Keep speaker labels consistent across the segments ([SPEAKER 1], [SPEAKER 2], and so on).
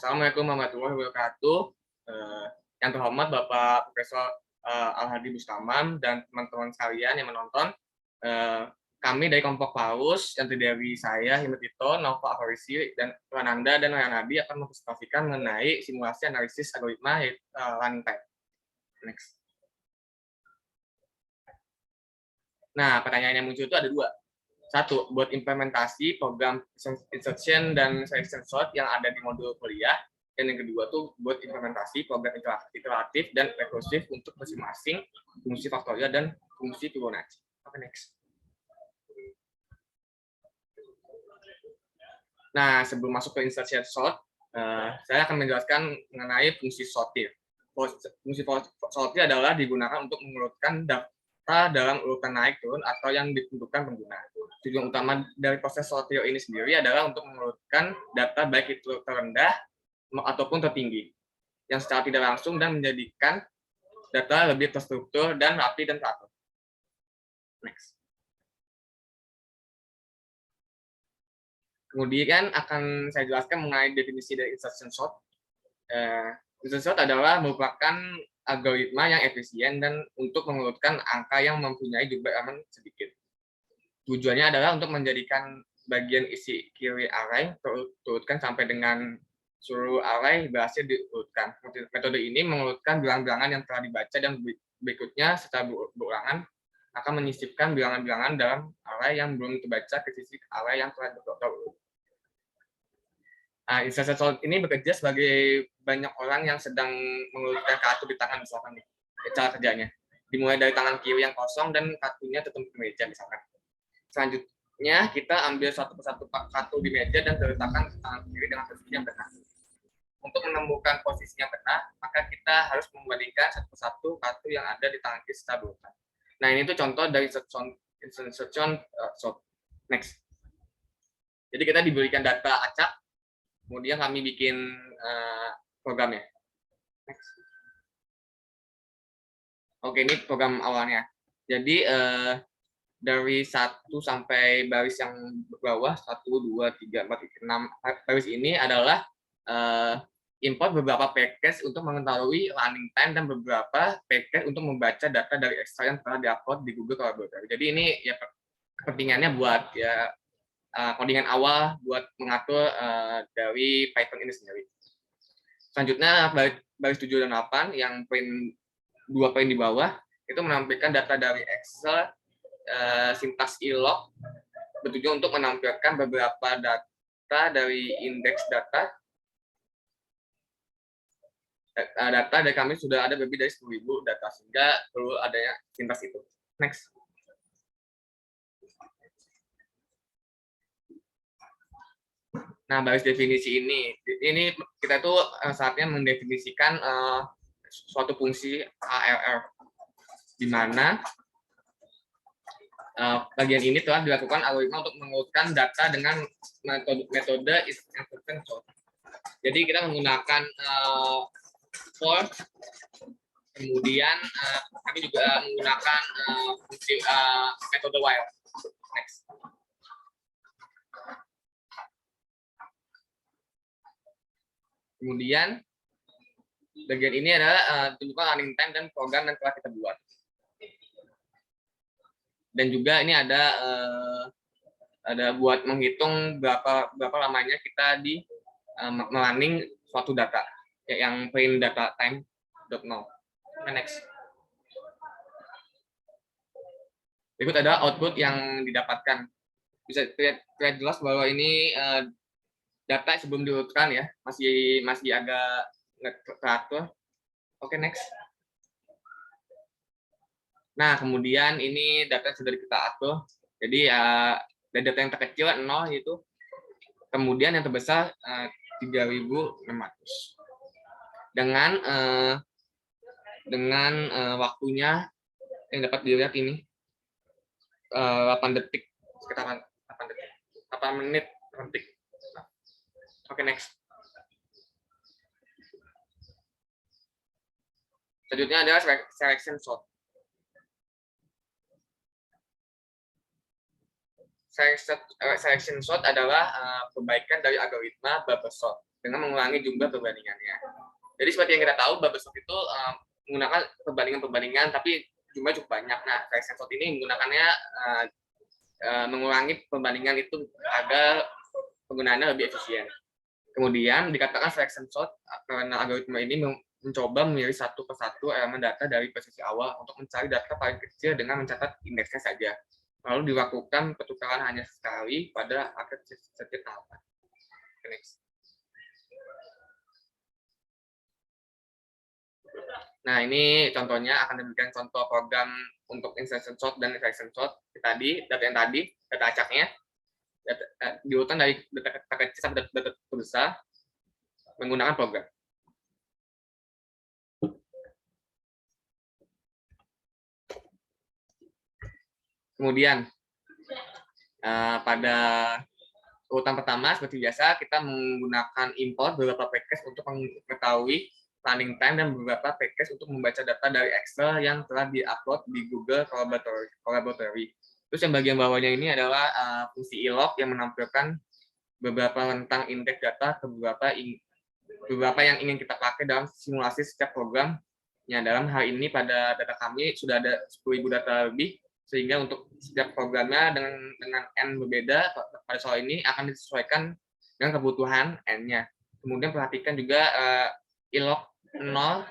[SPEAKER 1] Assalamualaikum warahmatullahi wabarakatuh. Yang terhormat Bapak Profesor Al-Hadi Bustaman dan teman-teman sekalian yang menonton. Kami dari kelompok PAUS yang terdiri dari saya, Himetito, Nova Afarisi, dan Rananda dan Ranadi akan mempresentasikan mengenai simulasi analisis algoritma learning time. Next. Nah, pertanyaan yang muncul itu ada dua. Satu, buat implementasi program insertion dan selection sort yang ada di modul kuliah. Dan yang kedua tuh buat implementasi program iteratif dan rekursif untuk masing-masing fungsi faktorial dan fungsi Fibonacci. Oke, next. Nah, sebelum masuk ke insertion sort, saya akan menjelaskan mengenai fungsi sortir. Fungsi sortir adalah digunakan untuk mengurutkan data dalam urutan naik turun atau yang ditentukan pengguna. Tujuan utama dari proses sortir ini sendiri adalah untuk mengurutkan data baik itu terendah ataupun tertinggi, yang secara tidak langsung dan menjadikan data lebih terstruktur dan rapi dan teratur. Next. Kemudian akan saya jelaskan mengenai definisi dari insertion sort. Insertion sort adalah merupakan algoritma yang efisien dan untuk mengurutkan angka yang mempunyai jumlah elemen sedikit. Tujuannya adalah untuk menjadikan bagian isi kiri array terurutkan sampai dengan seluruh array berhasil diurutkan. Metode ini mengurutkan bilangan-bilangan yang telah dibaca dan berikutnya secara berulangan akan menyisipkan bilangan-bilangan dalam array yang belum terbaca ke sisi array yang telah terurut. Nah, insertion sort ini bekerja sebagai banyak orang yang sedang mengurutkan kartu di tangan misalkan nih, cara kerjanya. Dimulai dari tangan kiri yang kosong dan kartunya tertumpuk di meja misalkan. Selanjutnya kita ambil satu persatu kartu di meja dan diletakkan ke tangan kiri dengan posisi yang benar. Untuk menemukan posisi yang benar, maka kita harus membandingkan satu persatu kartu yang ada di tangan kiri secara berurutan. Nah, ini tuh contoh dari insertion sort. Next. Jadi kita diberikan data acak, kemudian kami bikin programnya. Next. Oke, ini program awalnya. Jadi dari 1 sampai baris yang bawah, 1, 2, 3, 4, 6 baris ini adalah import beberapa package untuk mengetahui running time dan beberapa package untuk membaca data dari Excel yang telah diupload di Google Collaboratory. Jadi ini ya kepentingannya buat ya codingan awal buat mengatur dari Python ini sendiri. Selanjutnya baris 7 dan 8 yang poin 2 poin di bawah itu menampilkan data dari Excel sintaks ilog bertujuan untuk menampilkan beberapa data dari indeks data dari kami sudah ada lebih dari 10.000 data sehingga perlu adanya sintaks itu. Next. Nah, baris definisi ini kita tuh saatnya mendefinisikan suatu fungsi ARR di mana bagian ini telah dilakukan algoritma untuk mengurutkan data dengan metode insertion sort. Jadi kita menggunakan for, kemudian kami juga menggunakan fungsi metode while. Next. Kemudian bagian ini adalah tunjukkan running time dan program yang telah kita buat. Dan juga ini ada buat menghitung berapa lamanya kita di running suatu data yang print data time .0. Next. Berikut ada output yang didapatkan. Bisa terlihat jelas bahwa ini data sebelum diurutkan ya, masih agak teratur. Oke, next. Nah, kemudian ini data sudah kita atur. Jadi dari data yang terkecil 0 itu, kemudian yang terbesar 3.600. Dengan waktunya yang dapat dilihat ini 8 detik, sekitar 8 detik, 8 menit detik. Oke, next. Selanjutnya adalah selection sort. selection sort adalah perbaikan dari algoritma bubble sort dengan mengurangi jumlah perbandingannya. Jadi seperti yang kita tahu, bubble sort itu menggunakan perbandingan-perbandingan, tapi jumlahnya cukup banyak. Nah, selection sort ini menggunakannya mengurangi perbandingan itu agar penggunaannya lebih efisien. Kemudian dikatakan selection sort karena algoritma ini mencoba memilih satu persatu elemen data dari posisi awal untuk mencari data paling kecil dengan mencatat indeksnya saja. Lalu dilakukan pertukaran hanya sekali pada akhir setiap tahapan. Next. Nah, ini contohnya akan diberikan contoh program untuk insertion sort dan selection sort tadi, data yang tadi, data acaknya, diurutan dari data kecil sampai data besar menggunakan program. Kemudian pada urutan pertama seperti biasa kita menggunakan import beberapa package untuk mengetahui running time dan beberapa package untuk membaca data dari Excel yang telah di-upload di Google Collaboratory. Terus yang bagian bawahnya ini adalah fungsi ilog yang menampilkan beberapa rentang indeks data ke beberapa yang ingin kita pakai dalam simulasi setiap program. Ya, dalam hal ini pada data kami sudah ada 10.000 data lebih, sehingga untuk setiap programnya dengan N berbeda pada soal ini akan disesuaikan dengan kebutuhan N-nya. Kemudian perhatikan juga ilog 0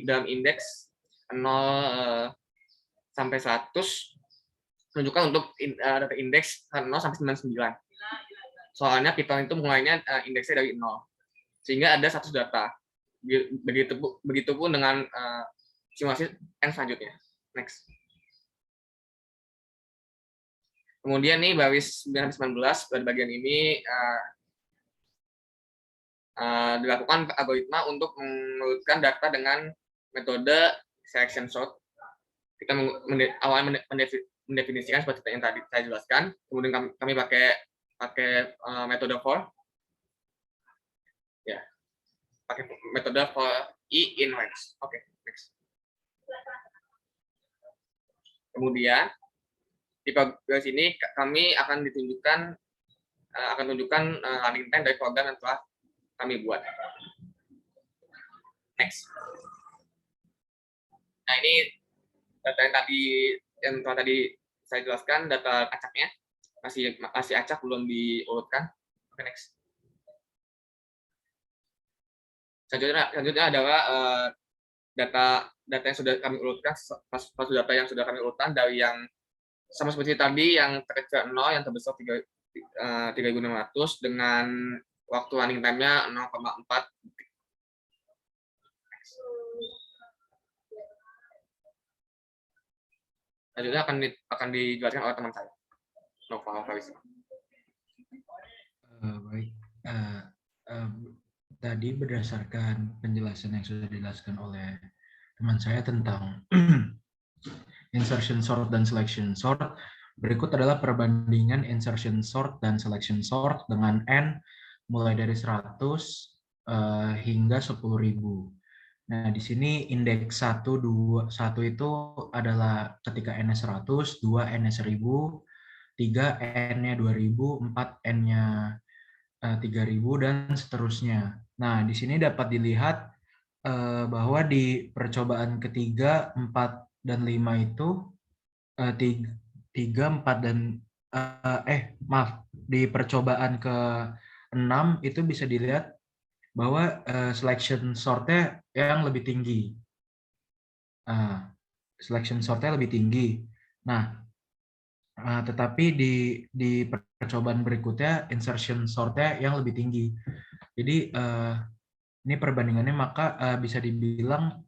[SPEAKER 1] dalam indeks 0 sampai 100 menunjukkan untuk data indeks 0 sampai 99. Soalnya Python itu mulainya indeksnya dari 0. Sehingga ada 100 data. Begitupun dengan simulasi N selanjutnya. Next. Kemudian nih baris 9-19 pada bagian ini dilakukan algoritma untuk mengurutkan data dengan metode selection sort. Kita awalnya mendefinisikan seperti yang tadi saya jelaskan. Kemudian kami pakai metode for. Ya, pakai metode for E in range. Oke, next. Kemudian di bagian sini kami akan tunjukkan running time dari program yang telah kami buat. Next. Nah, ini data yang tadi saya jelaskan, data acaknya masih acak, belum diurutkan. Oke, next. Selanjutnya adalah data yang sudah kami urutkan, suatu data yang sudah kami urutkan dari yang sama seperti tadi, yang terkecil 0, yang terbesar 3.600 dengan waktu running time-nya 0,4 detik. Selanjutnya akan dijelaskan oleh teman saya, Nova Farisi.
[SPEAKER 2] Baik. Tadi berdasarkan penjelasan yang sudah dijelaskan oleh teman saya tentang insertion sort dan selection sort, berikut adalah perbandingan insertion sort dan selection sort dengan N mulai dari 100 hingga 10.000. Nah, di sini indeks 1 itu adalah ketika N-nya 100, 2 N-nya 1.000, 3 N-nya 2.000, 4 N-nya 3.000, dan seterusnya. Nah, di sini dapat dilihat bahwa di percobaan ketiga, 4 dan 5 itu 3, 4 dan di percobaan ke-6 itu bisa dilihat bahwa selection sort-nya yang lebih tinggi. Selection sort-nya lebih tinggi. Nah, tetapi di percobaan berikutnya insertion sort-nya yang lebih tinggi. Jadi ini perbandingannya, maka bisa dibilang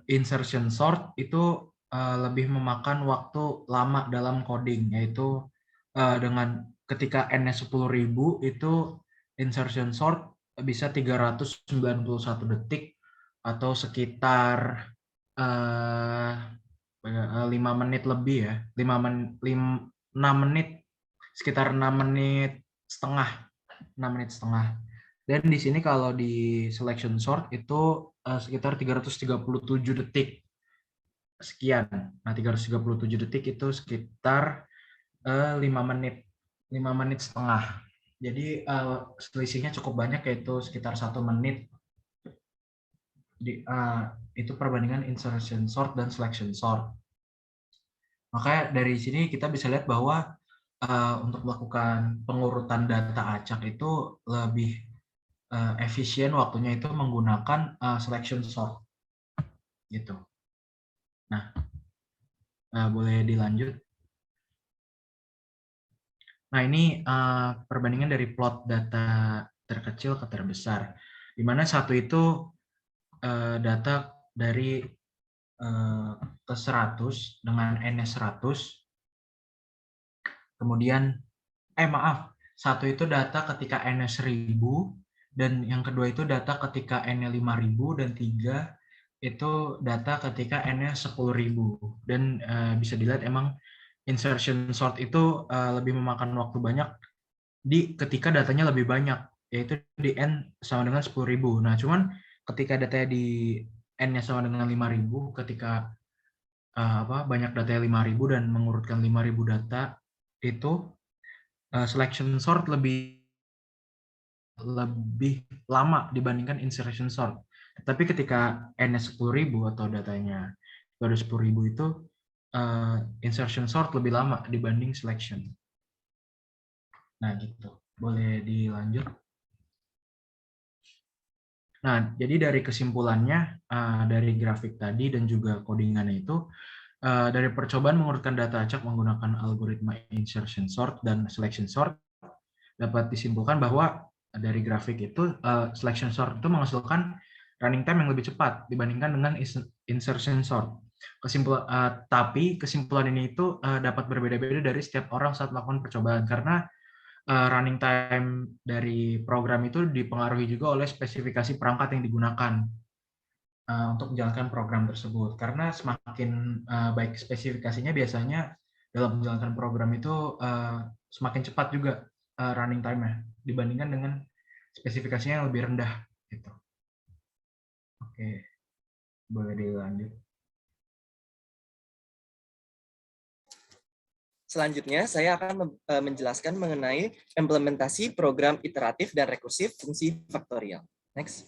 [SPEAKER 2] insertion sort itu lebih memakan waktu lama dalam coding, yaitu dengan ketika N-nya 10.000 itu insertion sort bisa 391 detik atau sekitar 5 menit lebih ya, 6 menit, sekitar 6 menit setengah. Dan di sini kalau di selection sort itu sekitar 337 detik sekian. Nah, 337 detik itu sekitar 5 menit, 5 menit setengah. Jadi selisihnya cukup banyak, yaitu sekitar 1 menit. Itu perbandingan insertion sort dan selection sort. Makanya dari sini kita bisa lihat bahwa untuk melakukan pengurutan data acak itu lebih efisien waktunya itu menggunakan selection sort gitu. Nah, boleh dilanjut. Nah, ini perbandingan dari plot data terkecil ke terbesar, di mana satu itu data dari ke 100 dengan N-nya 100, kemudian satu itu data ketika N-nya 1000, dan yang kedua itu data ketika N-nya 5000, dan 3 itu data ketika N-nya 10.000. Dan bisa dilihat emang insertion sort itu lebih memakan waktu banyak ketika datanya lebih banyak, yaitu di N sama dengan 10.000. Nah, cuman ketika datanya di N-nya sama dengan 5000, ketika banyak datanya 5000 dan mengurutkan 5000 data, itu selection sort lebih lama dibandingkan insertion sort. Tapi ketika N-nya 10.000 atau datanya baru 10.000 itu insertion sort lebih lama dibanding selection. Nah, gitu. Boleh dilanjut. Nah, jadi dari kesimpulannya dari grafik tadi dan juga codingannya itu, dari percobaan mengurutkan data acak menggunakan algoritma insertion sort dan selection sort, dapat disimpulkan bahwa dari grafik itu selection sort itu menghasilkan running time yang lebih cepat dibandingkan dengan insertion sort. Tapi kesimpulan ini itu dapat berbeda-beda dari setiap orang saat melakukan percobaan, karena running time dari program itu dipengaruhi juga oleh spesifikasi perangkat yang digunakan untuk menjalankan program tersebut. Karena semakin baik spesifikasinya, biasanya dalam menjalankan program itu semakin cepat juga running time-nya dibandingkan dengan spesifikasinya yang lebih rendah gitu. Oke, boleh dilanjut.
[SPEAKER 3] Selanjutnya, saya akan menjelaskan mengenai implementasi program iteratif dan rekursif fungsi faktorial. Next.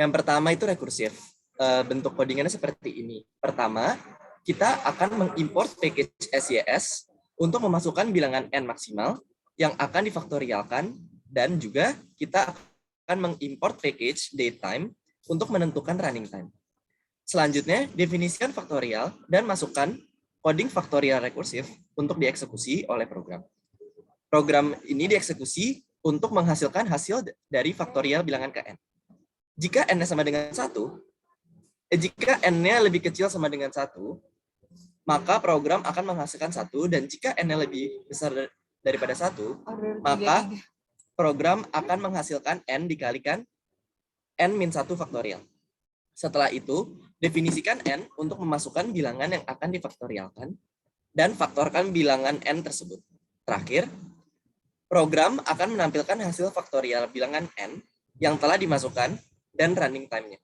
[SPEAKER 3] Yang pertama itu rekursif. Bentuk codingannya seperti ini. Pertama, kita akan mengimport package SYS untuk memasukkan bilangan N maksimal yang akan difaktorialkan, dan juga kita akan mengimport package datetime untuk menentukan running time. Selanjutnya, definisikan faktorial dan masukkan coding faktorial rekursif untuk dieksekusi oleh program. Program ini dieksekusi untuk menghasilkan hasil dari faktorial bilangan ke N. Jika N-nya sama dengan 1, jika N-nya lebih kecil sama dengan 1, maka program akan menghasilkan 1, dan jika N-nya lebih besar daripada 1, maka program akan menghasilkan N dikalikan N-1 faktorial. Setelah itu, definisikan N untuk memasukkan bilangan yang akan difaktorialkan dan faktorkan bilangan N tersebut. Terakhir, program akan menampilkan hasil faktorial bilangan N yang telah dimasukkan dan running time-nya.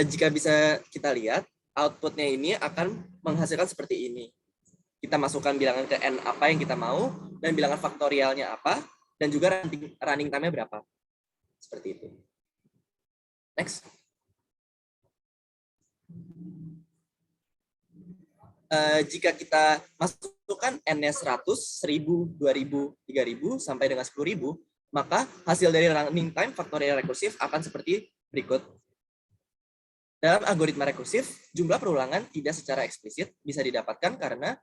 [SPEAKER 3] Jika bisa kita lihat, output-nya ini akan menghasilkan seperti ini. Kita masukkan bilangan ke N apa yang kita mau, dan bilangan faktorialnya apa, dan juga running time-nya berapa. Seperti itu. Next. Jika kita masukkan N-nya 100, 1000, 2000, 3000, sampai dengan 10.000, maka hasil dari running time faktorial rekursif akan seperti berikut. Dalam algoritma rekursif, jumlah perulangan tidak secara eksplisit bisa didapatkan karena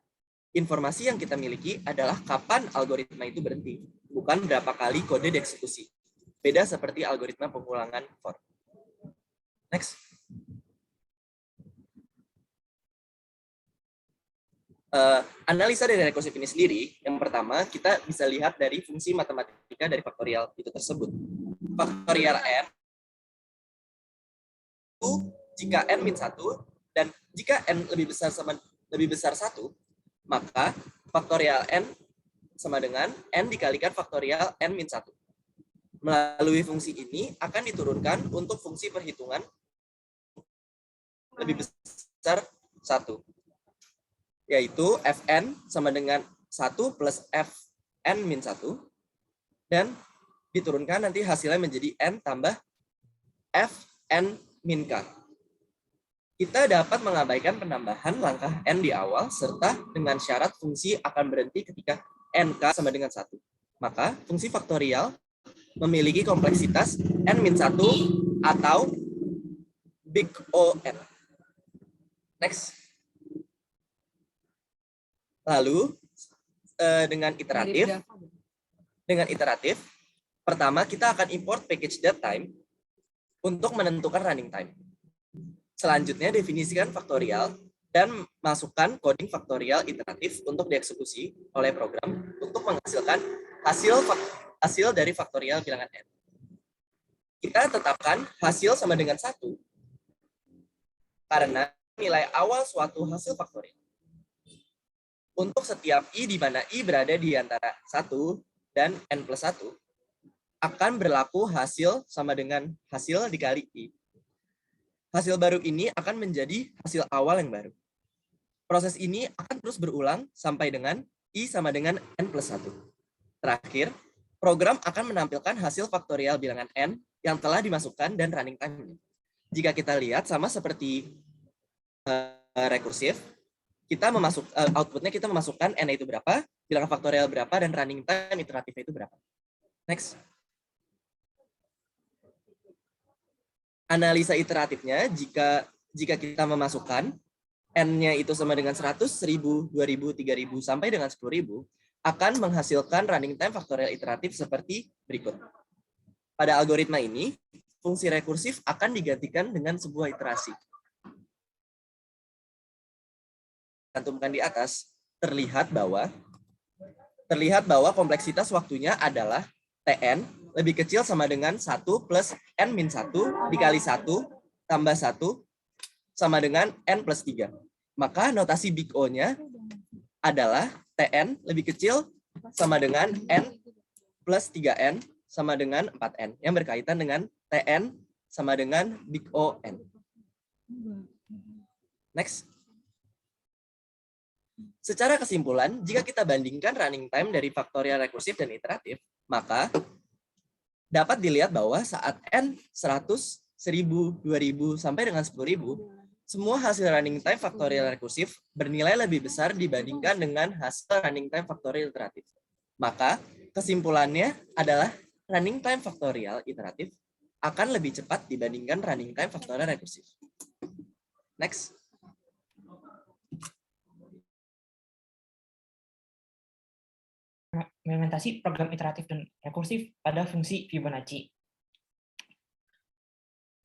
[SPEAKER 3] informasi yang kita miliki adalah kapan algoritma itu berhenti, bukan berapa kali kode dieksekusi. Beda seperti algoritma pengulangan for. Next. Analisa dari rekursif ini sendiri, yang pertama kita bisa lihat dari fungsi matematika dari faktorial itu tersebut. Faktorial N itu jika N min 1, dan jika N lebih besar 1, maka faktorial N sama dengan N dikalikan faktorial N min 1. Melalui fungsi ini akan diturunkan untuk fungsi perhitungan lebih besar 1. Yaitu Fn sama dengan 1 plus Fn min 1. Dan diturunkan nanti hasilnya menjadi N tambah Fn min K. Kita dapat mengabaikan penambahan langkah N di awal serta dengan syarat fungsi akan berhenti ketika NK sama dengan 1. Maka fungsi faktorial memiliki kompleksitas N-1 atau big O N. Next. Lalu dengan iteratif, pertama kita akan import package datetime untuk menentukan running time. Selanjutnya definisikan faktorial dan masukkan coding faktorial iteratif untuk dieksekusi oleh program untuk menghasilkan hasil dari faktorial bilangan n. Kita tetapkan hasil sama dengan 1 karena nilai awal suatu hasil faktorial. Untuk setiap i di mana i berada di antara 1 dan n plus 1, akan berlaku hasil sama dengan hasil dikali i. Hasil baru ini akan menjadi hasil awal yang baru. Proses ini akan terus berulang sampai dengan i sama dengan n plus 1. Terakhir, program akan menampilkan hasil faktorial bilangan n yang telah dimasukkan dan running time-nya. Jika kita lihat sama seperti rekursif, kita outputnya kita memasukkan n itu berapa, bilangan faktorial berapa, dan running time iteratifnya itu berapa. Next. Analisa iteratifnya, jika kita memasukkan n-nya itu sama dengan 100, 1000, 2000, 3000, sampai dengan 10.000, akan menghasilkan running time faktorial iteratif seperti berikut. Pada algoritma ini, fungsi rekursif akan digantikan dengan sebuah iterasi. Cantumkan di atas, terlihat bahwa kompleksitas waktunya adalah Tn lebih kecil sama dengan 1 plus n min 1 dikali 1 tambah 1 sama dengan n plus 3. Maka notasi big O-nya adalah Tn lebih kecil sama dengan n plus 3n sama dengan 4n yang berkaitan dengan Tn sama dengan big O n. Next. Secara kesimpulan, jika kita bandingkan running time dari faktorial rekursif dan iteratif, maka dapat dilihat bahwa saat n 100, 1000, 2000, sampai dengan 10.000, semua hasil running time faktorial rekursif bernilai lebih besar dibandingkan dengan hasil running time faktorial iteratif. Maka kesimpulannya adalah running time faktorial iteratif akan lebih cepat dibandingkan running time faktorial rekursif. Next.
[SPEAKER 4] Implementasi program iteratif dan rekursif pada fungsi Fibonacci.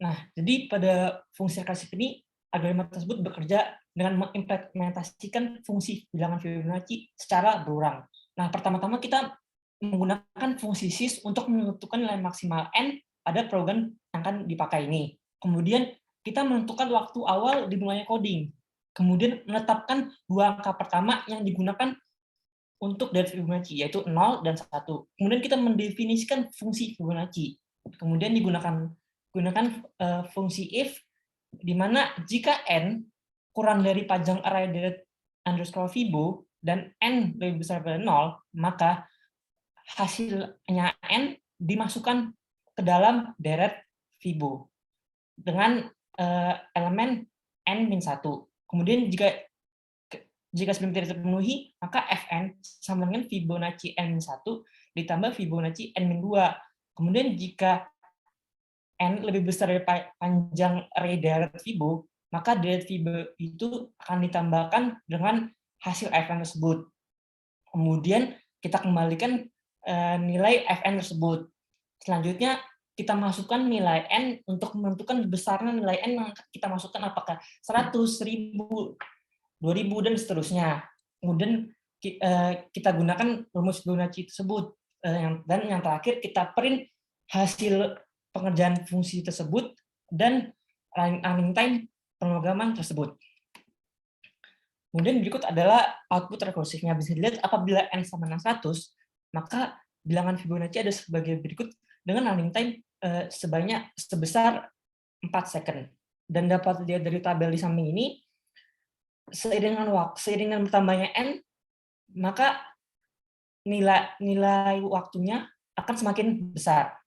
[SPEAKER 4] Nah, jadi pada fungsi rekursif ini, algoritma tersebut bekerja dengan mengimplementasikan fungsi bilangan Fibonacci secara berulang. Nah, pertama-tama kita menggunakan fungsi sys untuk menentukan nilai maksimal n pada program yang akan dipakai ini. Kemudian kita menentukan waktu awal dimulainya coding. Kemudian menetapkan dua angka pertama yang digunakan untuk dari Fibonacci, yaitu 0 dan 1. Kemudian kita mendefinisikan fungsi Fibonacci. Kemudian gunakan fungsi if, di mana jika n kurang dari panjang array deret underscore Fibo dan n lebih besar dari 0, maka hasilnya n dimasukkan ke dalam deret Fibo dengan elemen n-1. Kemudian jika sebelum tidak terpenuhi, maka Fn sama dengan Fibonacci n-1 ditambah Fibonacci n-2. Kemudian jika n lebih besar dari panjang array deret Fibo, maka deret Fibo itu akan ditambahkan dengan hasil Fn tersebut. Kemudian kita kembalikan nilai Fn tersebut. Selanjutnya kita masukkan nilai n untuk menentukan besarnya nilai n yang kita masukkan, apakah 100, 1000, 2000, dan seterusnya. Kemudian kita gunakan rumus Fibonacci tersebut. Dan yang terakhir, kita print hasil pengerjaan fungsi tersebut dan running time pemrograman tersebut. Kemudian berikut adalah output rekursifnya. Bisa dilihat apabila n sama dengan 100, maka bilangan Fibonacci ada sebagai berikut dengan running time sebesar 4 second. Dan dapat dilihat dari tabel di samping ini, seiring bertambahnya n, maka nilai waktunya akan semakin besar.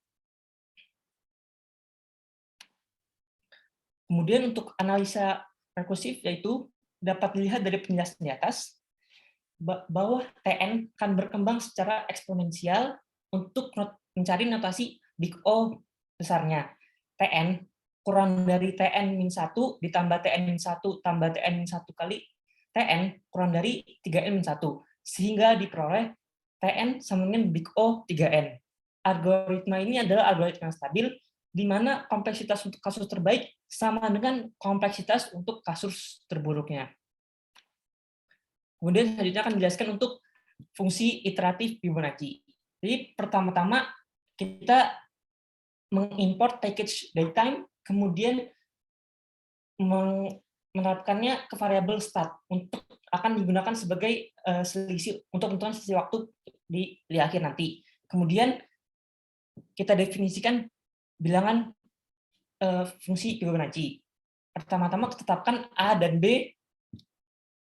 [SPEAKER 4] Kemudian untuk analisa rekursif yaitu dapat dilihat dari penjelasan di atas bahwa Tn akan berkembang secara eksponensial untuk mencari notasi big O besarnya. Tn kurang dari Tn-1 ditambah Tn-1 tambah Tn-1 kali Tn kurang dari 3n-1 sehingga diperoleh Tn sama dengan big O 3n. Algoritma ini adalah algoritma stabil di mana kompleksitas untuk kasus terbaik sama dengan kompleksitas untuk kasus terburuknya. Kemudian selanjutnya akan dijelaskan untuk fungsi iteratif Fibonacci. Jadi pertama-tama kita mengimport package datetime, kemudian menerapkannya ke variabel start untuk akan digunakan sebagai selisih untuk menentukan selisih waktu di akhir nanti. Kemudian kita definisikan bilangan fungsi Fibonacci. Pertama-tama tetapkan A dan B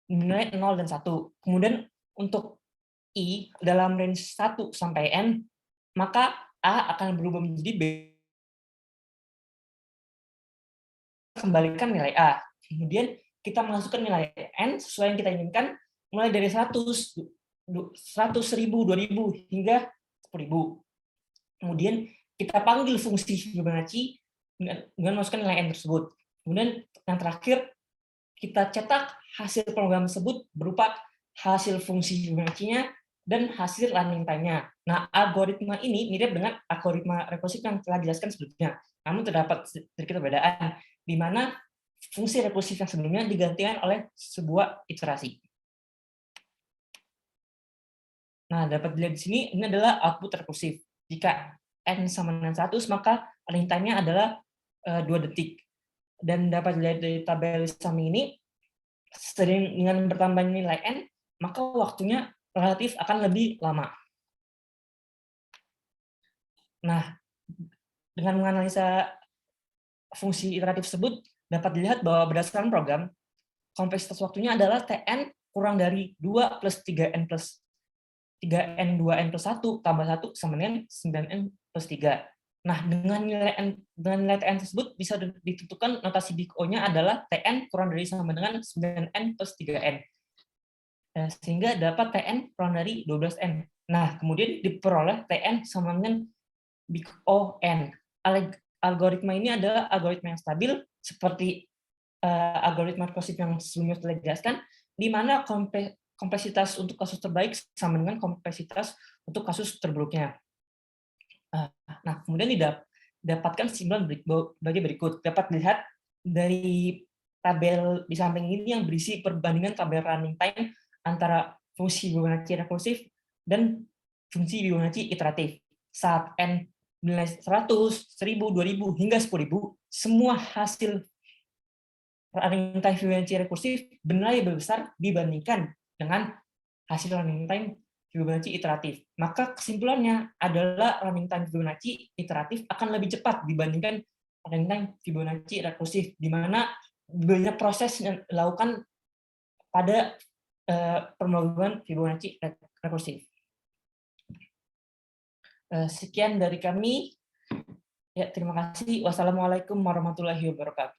[SPEAKER 4] nilai 0 dan 1. Kemudian untuk I dalam range 1 sampai N, maka A akan berubah menjadi B. Kembalikan nilai A. Kemudian kita masukkan nilai N sesuai yang kita inginkan, mulai dari 100, 1000, 2000, hingga 10.000. Kemudian kita panggil fungsi Fibonacci dengan masukkan nilai N tersebut. Kemudian yang terakhir, kita cetak hasil program tersebut berupa hasil fungsi Fibonacci-nya dan hasil running time-nya. Nah, algoritma ini mirip dengan algoritma rekursif yang telah dijelaskan sebelumnya. Namun terdapat sedikit perbedaan, di mana fungsi rekursif yang sebelumnya digantikan oleh sebuah iterasi. Nah, dapat dilihat di sini, ini adalah output rekursif. Jika N sama dengan 100, maka running time-nya adalah 2 detik. Dan dapat dilihat dari tabel samping ini, sering dengan bertambahnya nilai N, maka waktunya relatif akan lebih lama. Nah, dengan menganalisa fungsi iteratif tersebut, dapat dilihat bahwa berdasarkan program, kompleksitas waktunya adalah Tn kurang dari 2 plus 3n plus 3n 2n plus 1 tambah 1 sama dengan 9n plus 3. Nah, dengan nilai Tn tersebut bisa ditentukan notasi big O-nya adalah Tn kurang dari sama dengan 9n plus 3n. Sehingga dapat Tn kurang dari 12n. Nah, kemudian diperoleh Tn sama dengan big O(n). Algoritma ini adalah algoritma yang stabil, seperti algoritma rekursif yang sebelumnya telah dijelaskan, di mana kompleksitas untuk kasus terbaik sama dengan kompleksitas untuk kasus terburuknya. Nah, kemudian didapatkan kesimpulan bagi berikut. Dapat dilihat dari tabel di samping ini yang berisi perbandingan tabel running time antara fungsi Fibonacci rekursif dan fungsi Fibonacci iteratif. Saat N nilai 100, 1000, 2000, hingga 10.000, semua hasil running time Fibonacci rekursif bernilai lebih besar dibandingkan dengan hasil running time Fibonacci iteratif. Maka kesimpulannya adalah running time Fibonacci iteratif akan lebih cepat dibandingkan running time Fibonacci rekursif, di mana banyak proses yang dilakukan pada pemrograman Fibonacci rekursif. Sekian dari kami. Ya, terima kasih. Wassalamualaikum warahmatullahi wabarakatuh.